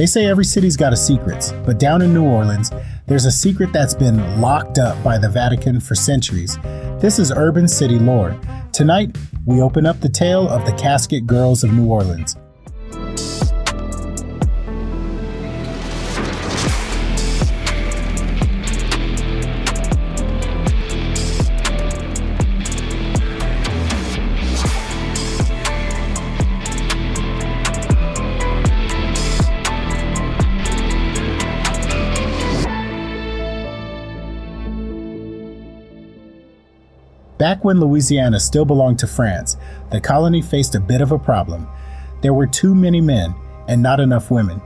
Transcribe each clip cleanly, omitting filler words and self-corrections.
They say every city's got a secret, but down in New Orleans, there's a secret that's been locked up by the Vatican for centuries. This is Urban City Lore. Tonight, we open up the tale of the Casket Girls of New Orleans. Back when Louisiana still belonged to France, the colony faced a bit of a problem. There were too many men and not enough women.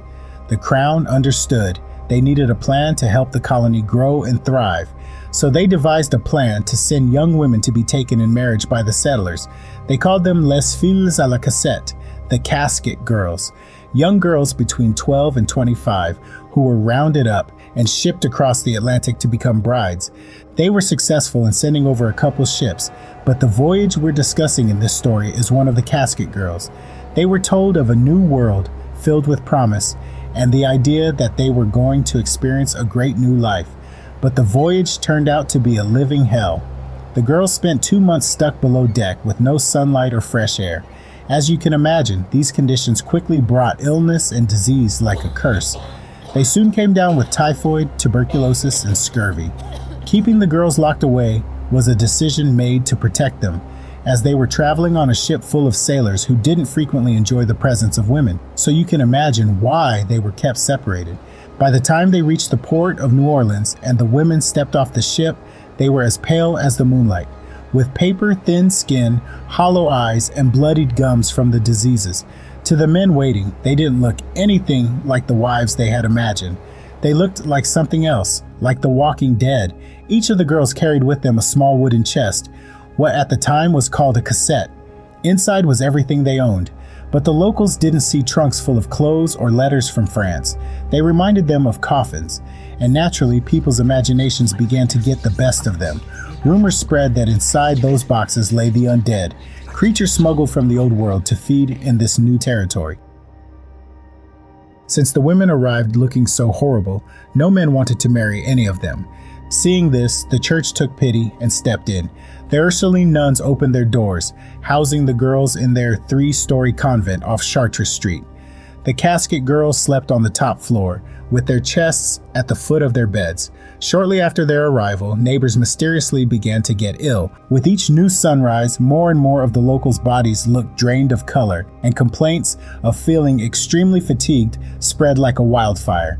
The Crown understood they needed a plan to help the colony grow and thrive, so they devised a plan to send young women to be taken in marriage by the settlers. They called them Les Filles à la Casket, the Casket Girls, young girls between 12 and 25 who were rounded up and shipped across the Atlantic to become brides. They were successful in sending over a couple ships, but the voyage we're discussing in this story is one of the Casket Girls. They were told of a new world filled with promise and the idea that they were going to experience a great new life. But the voyage turned out to be a living hell. The girls spent 2 months stuck below deck with no sunlight or fresh air. As you can imagine, these conditions quickly brought illness and disease like a curse. They soon came down with typhoid, tuberculosis, and scurvy. Keeping the girls locked away was a decision made to protect them, as they were traveling on a ship full of sailors who didn't frequently enjoy the presence of women, so you can imagine why they were kept separated. By the time they reached the port of New Orleans and the women stepped off the ship, they were as pale as the moonlight, with paper-thin skin, hollow eyes, and bloodied gums from the diseases. To the men waiting, they didn't look anything like the wives they had imagined. They looked like something else, like the Walking Dead. Each of the girls carried with them a small wooden chest, what at the time was called a cassette. Inside was everything they owned, but the locals didn't see trunks full of clothes or letters from France. They reminded them of coffins, and naturally people's imaginations began to get the best of them. Rumors spread that inside those boxes lay the undead, creatures smuggled from the old world to feed in this new territory. Since the women arrived looking so horrible, no men wanted to marry any of them. Seeing this, the church took pity and stepped in. The Ursuline nuns opened their doors, housing the girls in their 3-story convent off Chartres Street. The Casket Girls slept on the top floor, with their chests at the foot of their beds. Shortly after their arrival, neighbors mysteriously began to get ill. With each new sunrise, more and more of the locals' bodies looked drained of color, and complaints of feeling extremely fatigued spread like a wildfire.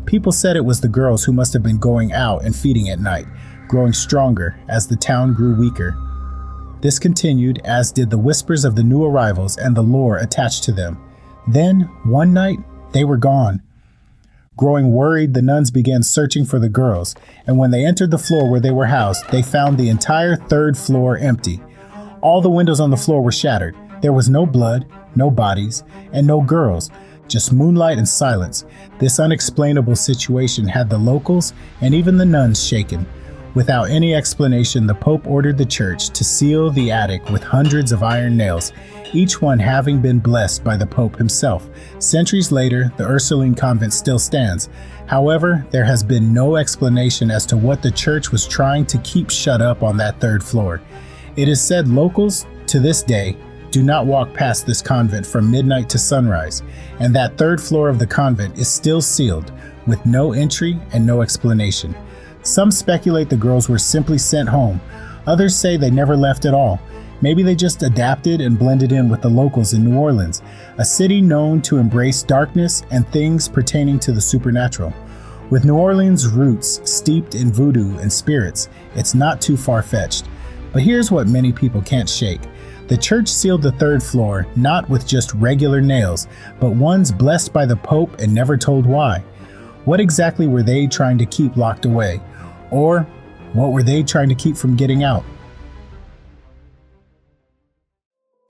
People said it was the girls who must have been going out and feeding at night, growing stronger as the town grew weaker. This continued, as did the whispers of the new arrivals and the lore attached to them. Then, one night, they were gone. Growing worried, the nuns began searching for the girls, and when they entered the floor where they were housed, they found the entire 3rd floor empty. All the windows on the floor were shattered. There was no blood, no bodies, and no girls, just moonlight and silence. This unexplainable situation had the locals and even the nuns shaken. Without any explanation, the Pope ordered the church to seal the attic with hundreds of iron nails, each one having been blessed by the Pope himself. Centuries later, the Ursuline convent still stands. However, there has been no explanation as to what the church was trying to keep shut up on that 3rd floor. It is said locals, to this day, do not walk past this convent from midnight to sunrise, and that 3rd floor of the convent is still sealed, with no entry and no explanation. Some speculate the girls were simply sent home. Others say they never left at all. Maybe they just adapted and blended in with the locals in New Orleans, a city known to embrace darkness and things pertaining to the supernatural. With New Orleans' roots steeped in voodoo and spirits, it's not too far-fetched. But here's what many people can't shake. The church sealed the 3rd floor not with just regular nails, but ones blessed by the Pope and never told why. What exactly were they trying to keep locked away? Or what were they trying to keep from getting out?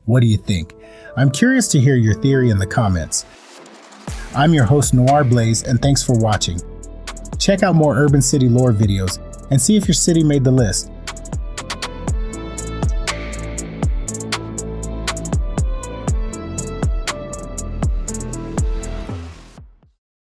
What do you think? I'm curious to hear your theory in the comments. I'm your host Noir Blaze, and thanks for watching. Check out more Urban City Lore videos and see if your city made the list.